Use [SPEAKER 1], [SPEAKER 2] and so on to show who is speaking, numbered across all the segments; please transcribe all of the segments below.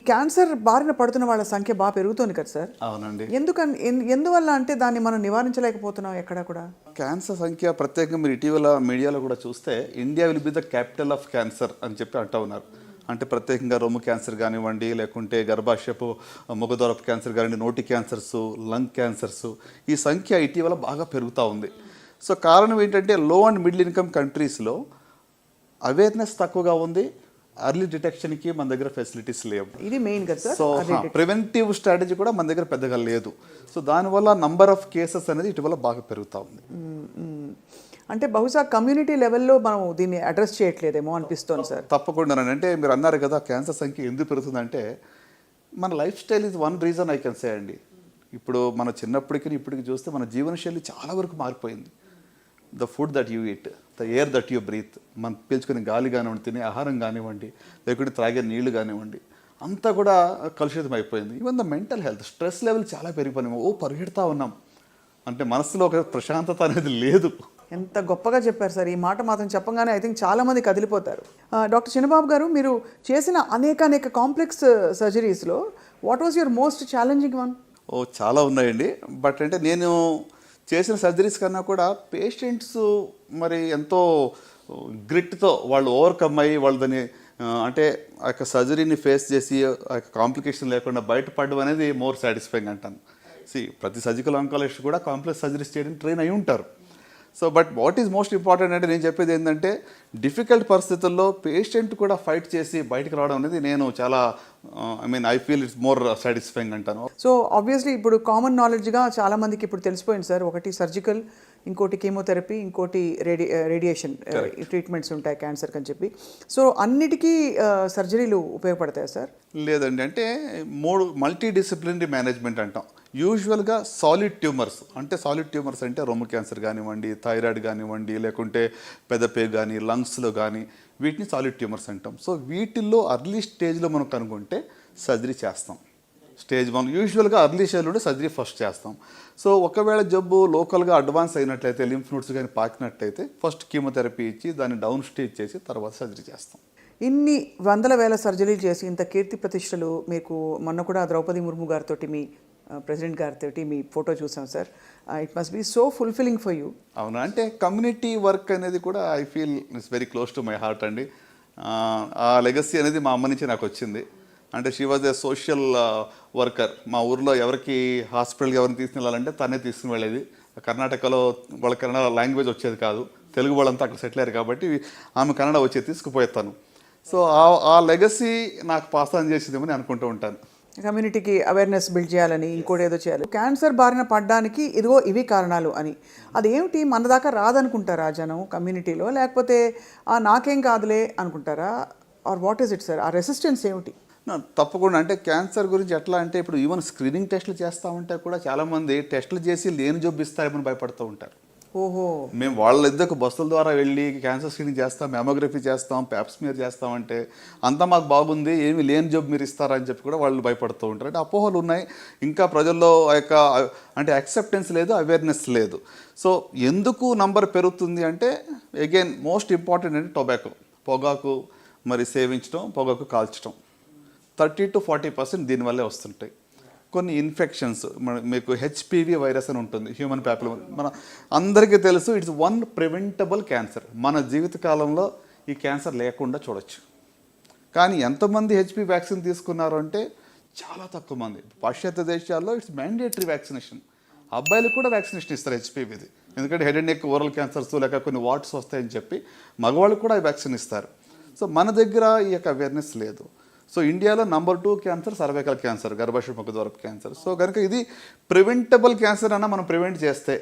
[SPEAKER 1] Cancer బారిన పడుతున్న వాళ్ళ సంఖ్య బాగా పెరుగుతుంది కదా సార్?
[SPEAKER 2] అవునండి.
[SPEAKER 1] ఎందువల్ల అంటే దాన్ని మనం నివారించలేకపోతున్నాం ఎక్కడ కూడా?
[SPEAKER 2] క్యాన్సర్ సంఖ్య ప్రత్యేకంగా మీరు ఇటీవల మీడియాలో కూడా చూస్తే India will be the capital of cancer అని చెప్పి అంటూ ఉన్నారు. అంటే ప్రత్యేకంగా రొమ్ము క్యాన్సర్ కానివ్వండి, లేకుంటే గర్భాశయపు ముఖద్వారపు క్యాన్సర్ కానివ్వండి, నోటి క్యాన్సర్స్, లంగ్ క్యాన్సర్స్, ఈ సంఖ్య ఇటీవల బాగా పెరుగుతూ ఉంది. సో కారణం ఏంటంటే లో అండ్ మిడిల్ ఇన్కమ్ కంట్రీస్లో అవేర్నెస్ తక్కువగా ఉంది. అర్లీ డిటెక్షన్కి మన దగ్గర ఫెసిలిటీస్ లేవు.
[SPEAKER 1] ఇది మెయిన్ కదా సార్.
[SPEAKER 2] సో ప్రివెంటివ్ స్ట్రాటజీ కూడా మన దగ్గర పెద్దగా లేదు. సో దానివల్ల నంబర్ ఆఫ్ కేసెస్ అనేది ఇటీవల బాగా పెరుగుతూ ఉంది.
[SPEAKER 1] అంటే బహుశా కమ్యూనిటీ లెవెల్లో మనం దీన్ని అడ్రస్ చేయట్లేదేమో అనిపిస్తుంది సార్.
[SPEAKER 2] తప్పకుండా. అంటే మీరు అన్నారు కదా క్యాన్సర్ సంఖ్య ఎందుకు పెరుగుతుందంటే మన life style is one reason I can say అండి. ఇప్పుడు మన చిన్నప్పటికి ఇప్పటికి చూస్తే మన జీవనశైలి చాలా వరకు మారిపోయింది. The food that you eat, the air that you breath, మనం పీల్చుకునే గాలి కానివ్వండి, తినే ఆహారం కానివ్వండి, లేకుంటే త్రాగే నీళ్లు కానివ్వండి, అంతా కూడా కలుషితం అయిపోయింది. Even the mental health, stress level చాలా పెరిగిపోయినాము. పరిగెడతా ఉన్నాం అంటే మనసులో ఒక ప్రశాంతత అనేది లేదు.
[SPEAKER 1] ఎంత గొప్పగా చెప్పారు సార్. ఈ మాట మాత్రం చెప్పగానే ఐ థింక్ చాలామంది కదిలిపోతారు. డాక్టర్ చిన్నబాబు గారు, మీరు చేసిన అనేక కాంప్లెక్స్ సర్జరీస్లో what was your most challenging one?
[SPEAKER 2] చాలా ఉన్నాయండి. బట్ అంటే నేను చేసిన సర్జరీస్ కన్నా కూడా పేషెంట్స్ మరి ఎంతో గ్రిట్తో వాళ్ళు ఓవర్కమ్ అయ్యి వాళ్ళు దాన్ని అంటే ఆ యొక్క సర్జరీని ఫేస్ చేసి ఆ యొక్క కాంప్లికేషన్ లేకుండా బయటపడడం అనేది మోర్ సాటిస్ఫైయింగ్ అంటాను. ప్రతి సర్జికల్ ఆంకాలజిస్ట్ కూడా కాంప్లెక్స్ సర్జరీస్ చేయడానికి ట్రైన్ అయి ఉంటారు. So but what is most important అంటే నేను చెప్పేది ఏంటంటే డిఫికల్ట్ పరిస్థితుల్లో పేషెంట్ కూడా ఫైట్ చేసి బయటకు రావడం అనేది నేను చాలా I feel it's more satisfying అంటాను.
[SPEAKER 1] సో ఆబ్వియస్లీ ఇప్పుడు కామన్ నాలెడ్జ్గా చాలామందికి ఇప్పుడు తెలిసిపోయింది సార్. ఒకటి సర్జికల్, ఇంకోటి కీమోథెరపీ, ఇంకోటి రేడియేషన్ ట్రీట్మెంట్స్ ఉంటాయి క్యాన్సర్కి అని చెప్పి. సో అన్నిటికీ సర్జరీలు ఉపయోగపడతాయా సార్?
[SPEAKER 2] లేదండి. అంటే 3 మల్టీ డిసిప్లినరీ మేనేజ్మెంట్ అంటాం. యూజువల్గా సాలిడ్ ట్యూమర్స్ అంటే రొమ్ము క్యాన్సర్ కానివ్వండి, థైరాయిడ్ కానివ్వండి, లేకుంటే పెదపే కానీ, లంగ్స్లో కానీ, వీటిని సాలిడ్ ట్యూమర్స్ అంటాం. సో వీటిల్లో అర్లీ స్టేజ్లో మనం కనుగొంటే సర్జరీ చేస్తాం. స్టేజ్ 1 యూజువల్గా అర్లీ స్టేజ్లో సర్జరీ ఫస్ట్ చేస్తాం. సో ఒకవేళ జబ్బు లోకల్గా అడ్వాన్స్ అయినట్లయితే, లింఫ్ నోడ్స్ కానీ పాకినట్లయితే ఫస్ట్ కీమోథెరపీ ఇచ్చి దాన్ని డౌన్ స్టేజ్ చేసి తర్వాత సర్జరీ చేస్తాం.
[SPEAKER 1] ఇన్ని వందల వేల సర్జరీలు చేసి ఇంత కీర్తి ప్రతిష్టలు మీకు మొన్న కూడా ద్రౌపది ముర్ము గారితో, మీ ప్రెసిడెంట్ గారితో మీ ఫోటో చూసాం sir. It must be so fulfilling for you.
[SPEAKER 2] అవునా? అంటే కమ్యూనిటీ వర్క్ అనేది కూడా I feel it's very close to my heart అండి. ఆ లెగసీ అనేది మా అమ్మ నుంచి నాకు వచ్చింది. అంటే she was a social worker. మా ఊర్లో ఎవరికి హాస్పిటల్కి ఎవరిని తీసుకుని వెళ్ళాలంటే తనే తీసుకుని వెళ్ళేది. కర్ణాటకలో వాళ్ళ కన్నడ లాంగ్వేజ్ వచ్చేది కాదు, తెలుగు వాళ్ళంతా అక్కడ సెటిల్ అయ్యారు కాబట్టి ఆమె కన్నడ వచ్చేది తీసుకుపోయేస్తాను. సో ఆ లెగసీ నాకు పాస్ ఆన్ చేసేదేమని అనుకుంటూ ఉంటాను.
[SPEAKER 1] కమ్యూనిటీకి అవేర్నెస్ బిల్డ్ చేయాలని, ఇంకోటి ఏదో చేయాలి. క్యాన్సర్ బారిన పడడానికి ఇదిగో ఇవి కారణాలు అని, అదేమిటి మన దాకా రాదనుకుంటారా జనం కమ్యూనిటీలో, లేకపోతే నాకేం కాదులే అనుకుంటారా, or what is it sir? ఆ రెసిస్టెన్స్ ఏమిటి?
[SPEAKER 2] తప్పకుండా. అంటే క్యాన్సర్ గురించి ఎట్లా అంటే ఇప్పుడు ఈవెన్ స్క్రీనింగ్ టెస్టులు చేస్తూ ఉంటే కూడా చాలామంది టెస్టులు చేసి లేని జబ్బు ఇస్తారేమని భయపడుతూ ఉంటారు.
[SPEAKER 1] ఓహో.
[SPEAKER 2] మేము వాళ్ళ ఇద్దరు బస్సుల ద్వారా వెళ్ళి క్యాన్సర్ స్క్రీనింగ్ చేస్తాం, మెమోగ్రఫీ చేస్తాం, ప్యాప్స్మియర్ చేస్తామంటే అంతా మాకు బాగుంది, ఏమి లేని జబ్బు మీరు ఇస్తారని చెప్పి కూడా వాళ్ళు భయపడుతూ ఉంటారు. అంటే అపోహలు ఉన్నాయి. ఇంకా ప్రజల్లో ఆ యొక్క అంటే యాక్సెప్టెన్స్ లేదు, అవేర్నెస్ లేదు. సో ఎందుకు నంబర్ పెరుగుతుంది అంటే అగైన్ మోస్ట్ ఇంపార్టెంట్ అంటే టొబాకో, పొగాకు మరి సేవించడం, పొగాకు కాల్చడం 30 to 40% దీనివల్లే వస్తుంటాయి. కొన్ని ఇన్ఫెక్షన్స్, మీకు హెచ్పివి వైరస్ అని ఉంటుంది, హ్యూమన్ ప్యాపిలోమా, మన అందరికీ తెలుసు. It's one preventable cancer. మన జీవితకాలంలో ఈ క్యాన్సర్ లేకుండా చూడొచ్చు. కానీ ఎంతమంది హెచ్పి వ్యాక్సిన్ తీసుకున్నారు అంటే చాలా తక్కువ మంది. పాశ్చాత్య దేశాల్లో ఇట్స్ మ్యాండేటరీ వ్యాక్సినేషన్. అబ్బాయిలకు కూడా వ్యాక్సినేషన్ ఇస్తారు హెచ్పివిది, ఎందుకంటే head and neck, oral cancers, లేక కొన్ని వాట్స్ వస్తాయని చెప్పి మగవాళ్ళకు కూడా ఈ వ్యాక్సిన్ ఇస్తారు. సో మన దగ్గర ఈ యొక్క అవేర్నెస్ లేదు. సో ఇండియాలో నంబర్ 2 క్యాన్సర్ సర్వైకల్ క్యాన్సర్, గర్భాశయ ముఖద్వారపు క్యాన్సర్. సో కనుక ఇది ప్రివెంటబుల్ క్యాన్సర్ అన్న మనం ప్రివెంట్ చేస్తే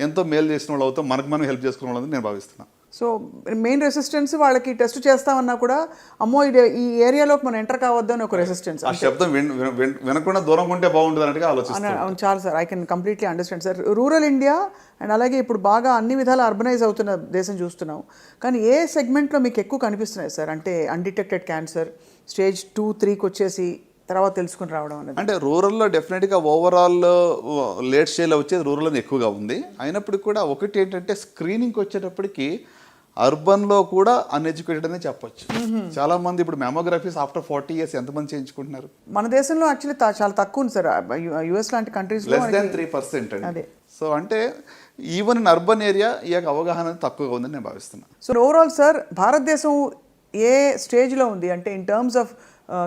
[SPEAKER 2] ఎంతో మేలు చేసిన వాళ్ళు అవుతాం, మనకు మనం హెల్ప్ చేసుకున్న వాళ్ళని నేను భావిస్తున్నాను.
[SPEAKER 1] సో మెయిన్ రెసిస్టెన్స్ వాళ్ళకి టెస్ట్ చేస్తామన్నా కూడా అమ్మో ఈ ఏరియాలోకి మనం ఎంటర్ కావద్దు అని ఒక రెసిస్టెన్స్.
[SPEAKER 2] ఆ శబ్దం వినకుండా దూరం ఉంటే బాగుంటుంది అన్నట్టుగా ఆలోచిస్తాను.
[SPEAKER 1] అవును, చాలా sir. I can completely understand sir. Rural India and అలాగే ఇప్పుడు బాగా అన్ని విధాలు అర్బనైజ్ అవుతున్న దేశం చూస్తున్నాం. కానీ ఏ సెగ్మెంట్లో మీకు ఎక్కువ కనిపిస్తున్నాయి సార్? అంటే అన్డిటెక్టెడ్ క్యాన్సర్ స్టేజ్ 2, 3కి వచ్చేసి తర్వాత తెలుసుకుని రావడం అనేది.
[SPEAKER 2] అంటే రూరల్లో డెఫినెట్గా ఓవరాల్ లేట్ స్టేజ్లో వచ్చేది రూరల్ ఎక్కువగా ఉంది. అయినప్పటికీ కూడా ఒకటి ఏంటంటే స్క్రీనింగ్కి వచ్చేటప్పటికి అర్బన్లో కూడా అన్ఎడ్యుకేటెడ్ అనే చెప్పొచ్చు. చాలా మంది ఇప్పుడు మెమోగ్రఫీస్ ఆఫ్టర్ 40 years ఎంతమంది చేయించుకుంటున్నారు?
[SPEAKER 1] మన దేశంలో యాక్చువల్లీ చాలా తక్కువ ఉంది సార్. యుఎస్ లాంటి కంట్రీస్లో
[SPEAKER 2] లెస్ దాన్ 3% అండి.
[SPEAKER 1] అదే.
[SPEAKER 2] సో అంటే ఈవెన్ ఇన్ అర్బన్ ఏరియా ఈ యొక్క అవగాహన తక్కువగా ఉందని నేను భావిస్తున్నాను.
[SPEAKER 1] సో ఓవరాల్ సార్, భారతదేశం ఏ స్టేజ్లో ఉంది అంటే ఇన్ టర్మ్స్ ఆఫ్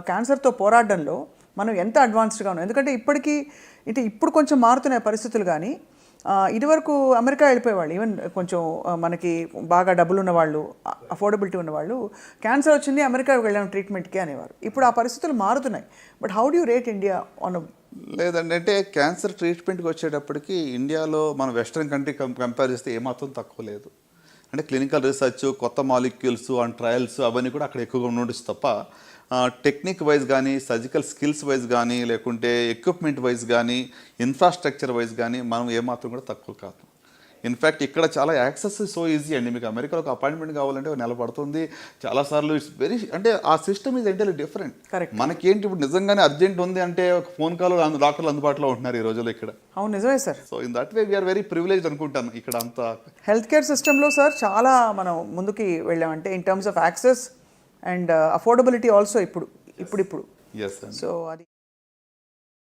[SPEAKER 1] క్యాన్సర్తో పోరాడడంలో మనం ఎంత అడ్వాన్స్డ్గా ఉన్నాం? ఎందుకంటే ఇప్పటికీ ఇప్పుడు కొంచెం మారుతున్నాయి పరిస్థితులు, కానీ ఇదివరకు అమెరికా వెళ్ళిపోయేవాళ్ళు. ఈవెన్ కొంచెం మనకి బాగా డబ్బులు ఉన్నవాళ్ళు, అఫోర్డబిలిటీ ఉన్నవాళ్ళు క్యాన్సర్ వచ్చింది అమెరికాకి వెళ్ళాం ట్రీట్మెంట్కి అనేవారు. ఇప్పుడు ఆ పరిస్థితులు మారుతున్నాయి. But how do rate India on?
[SPEAKER 2] లేదండి, అంటే క్యాన్సర్ ట్రీట్మెంట్కి వచ్చేటప్పటికి ఇండియాలో మన వెస్ట్రన్ కంట్రీ కంపేర్ చేస్తే ఏమాత్రం తక్కువ లేదు. అంటే క్లినికల్ రీసెర్చ్, కొత్త మాలిక్యూల్స్ అండ్ ట్రయల్స్ అవన్నీ కూడా అక్కడ ఎక్కువగా ఉండొచ్చు తప్ప టెక్నిక్ వైజ్ కానీ, సర్జికల్ స్కిల్స్ వైజ్ కానీ, లేకుంటే ఎక్విప్మెంట్ వైజ్ కానీ, ఇన్ఫ్రాస్ట్రక్చర్ వైజ్ కానీ మనం ఏమాత్రం కూడా తక్కువ కాదు. ఇన్ఫ్యాక్ట్ ఇక్కడ చాలా యాక్సెస్ సో ఈజీ అండి. మీకు అమెరికాలో ఒక అపాయింట్మెంట్ కావాలంటే ఒక నెల పడుతుంది చాలాసార్లు. ఇట్స్ వెరీ, అంటే ఆ సిస్టమ్ ఈజ్ ఎంటైర్లీ డిఫరెంట్. మనకేంటి ఇప్పుడు నిజంగానే అర్జెంట్ ఉంది అంటే ఒక ఫోన్ కాల్ డాక్టర్లు అందుబాటులో ఉంటున్నారు ఈ రోజుల్లో ఇక్కడ.
[SPEAKER 1] అవును, నిజమే సార్.
[SPEAKER 2] So in that way we are very privileged అనుకుంటాను ఇక్కడ అంతా.
[SPEAKER 1] హెల్త్ కేర్ సిస్టంలో సార్ చాలా మనం ముందుకి వెళ్ళామంటే in terms of access and affordability also ఇప్పుడు.
[SPEAKER 2] ఎస్.
[SPEAKER 1] సో అది